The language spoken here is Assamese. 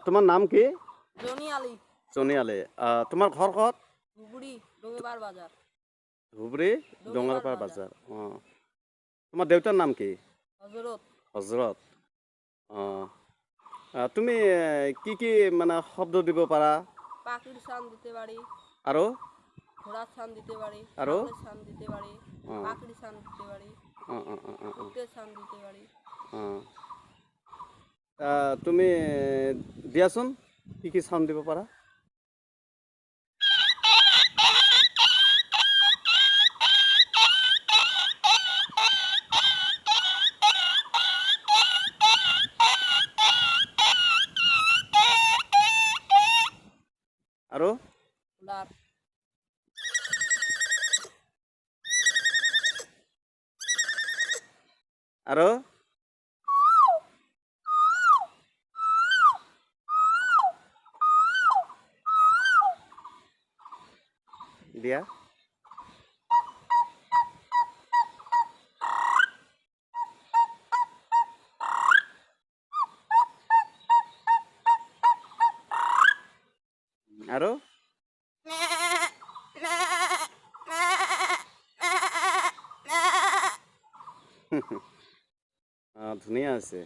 তোমাৰ নাম কি? জনি আলী। জনি আলী। তোমাৰ ঘৰ ক'ত? ধুবুৰী ডোঙেবাৰ বাজাৰ। ধুবুৰী ডোঙেবাৰ বাজাৰ। তোমাৰ দেউতাৰ নাম কি? হজৰত। হজৰত। তুমি কি কি মানে শব্দ দিব পাৰা? পাখিৰ সান দিতে পাৰি, আৰু ঘোড়াৰ সান দিতে পাৰি, আৰু ছাগলেৰ সান দিতে পাৰি, পাখিৰ সান দিতে পাৰি, কুত্তেৰ সান দিতে পাৰি। তুমি দিয়াচোন কি কি চাউণ্ড দিব পাৰা? আৰু কুলাৰ, আৰু দিয়া। আৰু ধুনীয়া আছে।